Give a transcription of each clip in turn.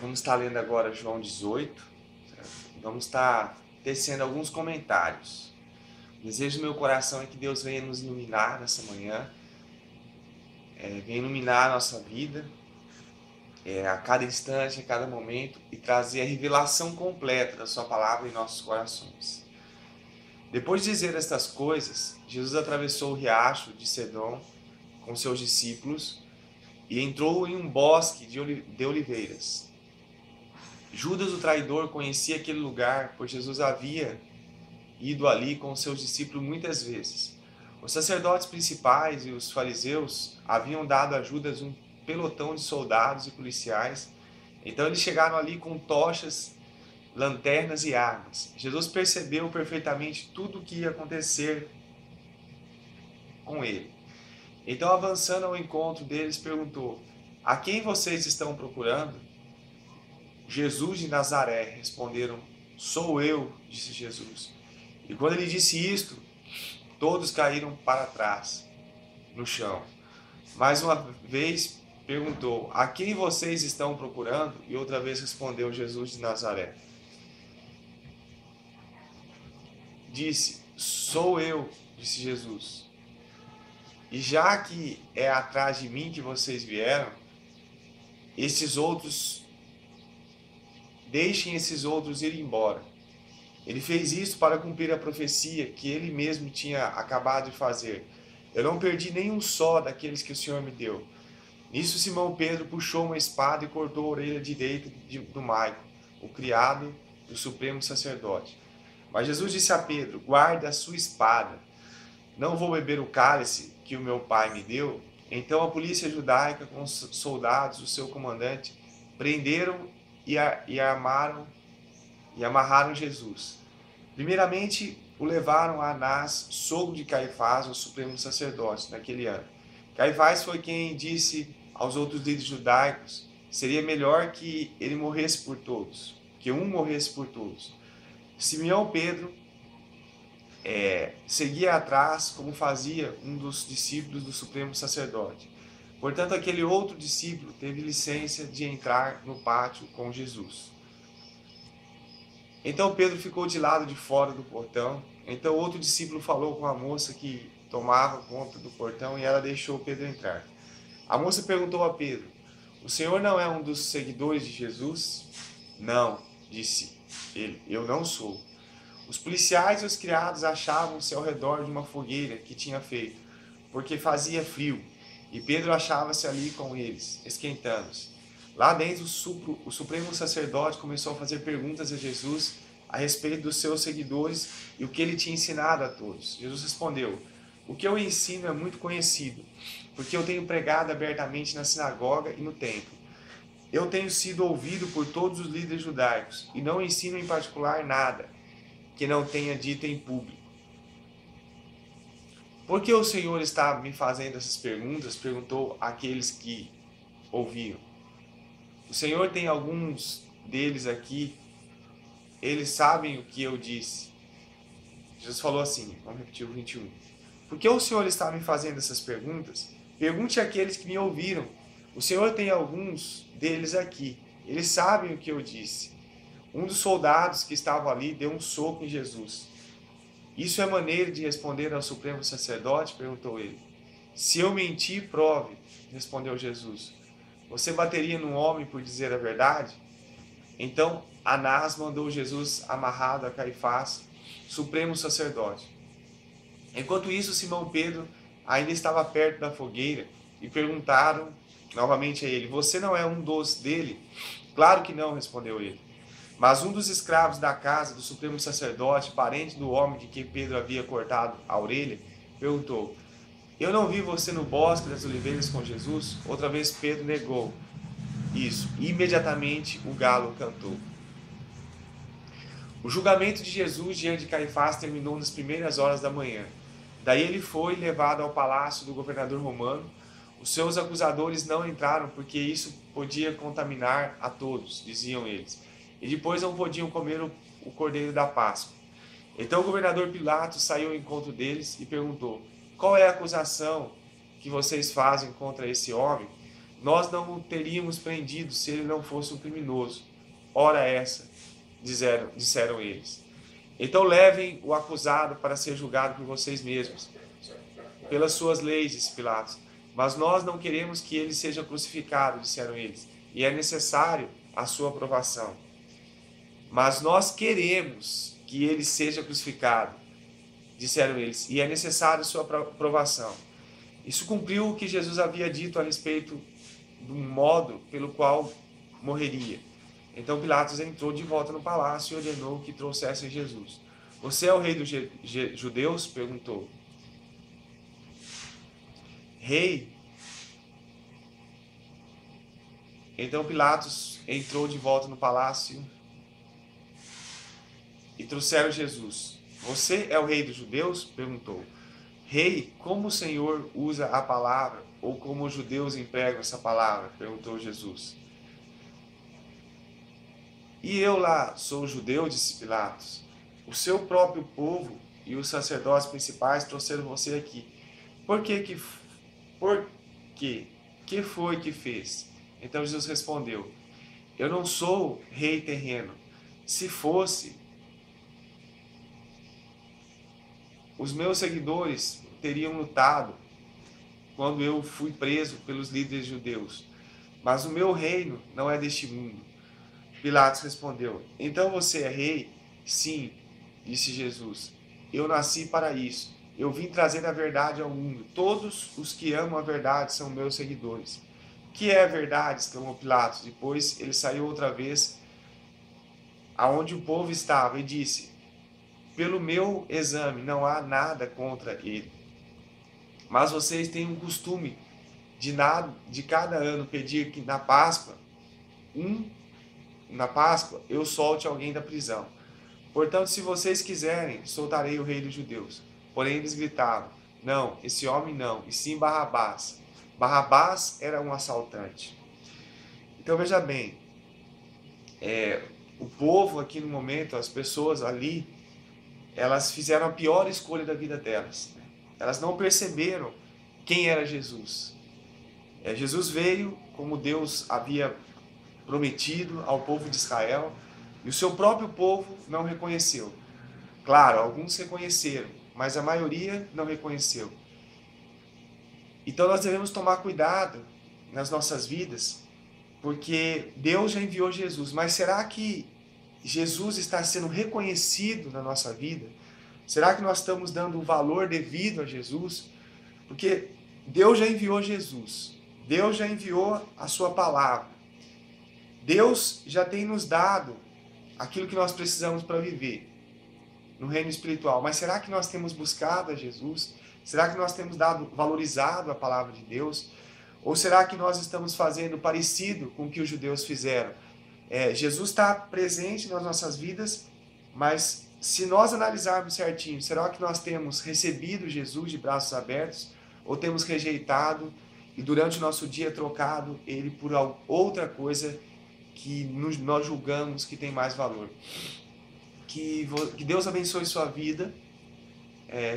Vamos estar lendo agora João 18, certo? Vamos estar tecendo alguns comentários. O desejo do meu coração é que Deus venha nos iluminar nessa manhã, venha iluminar a nossa vida, a cada instante, a cada momento, e trazer a revelação completa da sua palavra em nossos corações. Depois de dizer estas coisas, Jesus atravessou o riacho de Cedron com seus discípulos e entrou em um bosque de oliveiras. Judas, o traidor, conhecia aquele lugar, pois Jesus havia ido ali com seus discípulos muitas vezes. Os sacerdotes principais e os fariseus haviam dado a Judas um pelotão de soldados e policiais. Então eles chegaram ali com tochas, lanternas e armas. Jesus percebeu perfeitamente tudo o que ia acontecer com ele. Então, avançando ao encontro deles, perguntou: a quem vocês estão procurando? Jesus de Nazaré, responderam. Sou eu, disse Jesus. E quando ele disse isto, todos caíram para trás, no chão. Mais uma vez perguntou: a quem vocês estão procurando? E outra vez respondeu Jesus de Nazaré. Disse: sou eu, disse Jesus. E já que é atrás de mim que vocês vieram, deixem esses outros ir embora. Ele fez isso para cumprir a profecia que ele mesmo tinha acabado de fazer. Eu não perdi nenhum só daqueles que o Senhor me deu. Nisso Simão Pedro puxou uma espada e cortou a orelha direita do Maico, o criado do supremo sacerdote. Mas Jesus disse a Pedro: guarde a sua espada. Não vou beber o cálice que o meu pai me deu? Então a polícia judaica, com os soldados, o seu comandante, prenderam e amarraram Jesus. Primeiramente, o levaram a Anás, sogro de Caifás, o supremo sacerdote, naquele ano. Caifás foi quem disse aos outros líderes judaicos: seria melhor que ele morresse por todos, que um morresse por todos. Simeão Pedro seguia atrás, como fazia um dos discípulos do supremo sacerdote. Portanto, aquele outro discípulo teve licença de entrar no pátio com Jesus. Então Pedro ficou de lado de fora do portão. Então outro discípulo falou com a moça que tomava conta do portão e ela deixou Pedro entrar. A moça perguntou a Pedro: o senhor não é um dos seguidores de Jesus? Não, disse ele, eu não sou. Os policiais e os criados achavam-se ao redor de uma fogueira que tinha feito, porque fazia frio, e Pedro achava-se ali com eles, esquentando-se. Lá dentro, o supremo sacerdote começou a fazer perguntas a Jesus a respeito dos seus seguidores e o que ele tinha ensinado a todos. Jesus respondeu: o que eu ensino é muito conhecido, porque eu tenho pregado abertamente na sinagoga e no templo. Eu tenho sido ouvido por todos os líderes judaicos e não ensino em particular nada que não tenha dito em público. Por que o Senhor está me fazendo essas perguntas? Perguntou aqueles que ouviam. O Senhor tem alguns deles aqui, eles sabem o que eu disse. Jesus falou assim, vamos repetir o 21. Por que o Senhor está me fazendo essas perguntas? Pergunte àqueles que me ouviram. O Senhor tem alguns deles aqui, eles sabem o que eu disse. Um dos soldados que estava ali deu um soco em Jesus. Isso é maneira de responder ao supremo sacerdote? Perguntou ele. Se eu mentir, prove, respondeu Jesus. Você bateria num homem por dizer a verdade? Então Anás mandou Jesus amarrado a Caifás, supremo sacerdote. Enquanto isso, Simão Pedro ainda estava perto da fogueira e perguntaram novamente a ele: você não é um dos dele? Claro que não, respondeu ele. Mas um dos escravos da casa do supremo sacerdote, parente do homem de quem Pedro havia cortado a orelha, perguntou: eu não vi você no bosque das oliveiras com Jesus? Outra vez Pedro negou isso. Imediatamente o galo cantou. O julgamento de Jesus diante de Caifás terminou nas primeiras horas da manhã. Daí ele foi levado ao palácio do governador romano. Os seus acusadores não entraram porque isso podia contaminar a todos, diziam eles. E depois não podiam comer o cordeiro da Páscoa. Então o governador Pilatos saiu ao encontro deles e perguntou: qual é a acusação que vocês fazem contra esse homem? nós não o teríamos prendido se ele não fosse um criminoso. Ora essa, disseram eles. Então levem o acusado para ser julgado por vocês mesmos, pelas suas leis, disse Pilatos. Mas nós não queremos que ele seja crucificado, disseram eles, e é necessário a sua aprovação. Mas nós queremos que ele seja crucificado, disseram eles, e é necessário a sua aprovação. Isso cumpriu o que Jesus havia dito a respeito do modo pelo qual morreria. Então Pilatos entrou de volta no palácio e ordenou que trouxessem Jesus. Você é o rei dos judeus? Perguntou. Rei? Então Pilatos entrou de volta no palácio e trouxeram Jesus. Você é o rei dos judeus? Perguntou. Rei, como o Senhor usa a palavra, ou como os judeus empregam essa palavra? Perguntou Jesus. E eu lá sou judeu, disse Pilatos. O seu próprio povo e os sacerdotes principais trouxeram você aqui. Por quê? Que foi que fez? Então Jesus respondeu, eu não sou rei terreno. Se fosse, os meus seguidores teriam lutado quando eu fui preso pelos líderes judeus. Mas o meu reino não é deste mundo. Pilatos respondeu, então você é rei? Sim, disse Jesus. Eu nasci para isso. Eu vim trazer a verdade ao mundo. Todos os que amam a verdade são meus seguidores. Que é a verdade? Exclamou Pilatos. Depois ele saiu outra vez aonde o povo estava e disse, pelo meu exame não há nada contra ele. Mas vocês têm um costume de cada ano pedir que na Páscoa eu solte alguém da prisão. Portanto, se vocês quiserem, soltarei o rei dos judeus. Porém eles gritavam, não, esse homem não, e sim Barrabás. Barrabás era um assaltante. Então veja bem, o povo aqui no momento, as pessoas ali, elas fizeram a pior escolha da vida delas. Elas não perceberam quem era Jesus. Jesus veio como Deus havia prometido ao povo de Israel, e o seu próprio povo não reconheceu. Claro, alguns reconheceram, mas a maioria não reconheceu. Então nós devemos tomar cuidado nas nossas vidas, porque Deus já enviou Jesus, mas será que Jesus está sendo reconhecido na nossa vida? Será que nós estamos dando o valor devido a Jesus? Porque Deus já enviou Jesus, Deus já enviou a sua palavra, Deus já tem nos dado aquilo que nós precisamos para viver no reino espiritual. Mas será que nós temos buscado a Jesus? Será que nós temos valorizado a palavra de Deus? Ou será que nós estamos fazendo parecido com o que os judeus fizeram? Jesus está presente nas nossas vidas, mas se nós analisarmos certinho, será que nós temos recebido Jesus de braços abertos? Ou temos rejeitado e durante o nosso dia trocado ele por outra coisa que nós julgamos que tem mais valor? Que Deus abençoe sua vida.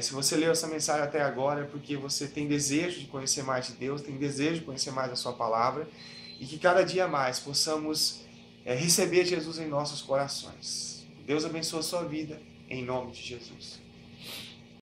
Se você leu essa mensagem até agora é porque você tem desejo de conhecer mais de Deus, tem desejo de conhecer mais a sua palavra, e que cada dia mais possamos receber Jesus em nossos corações. Deus abençoe a sua vida, em nome de Jesus.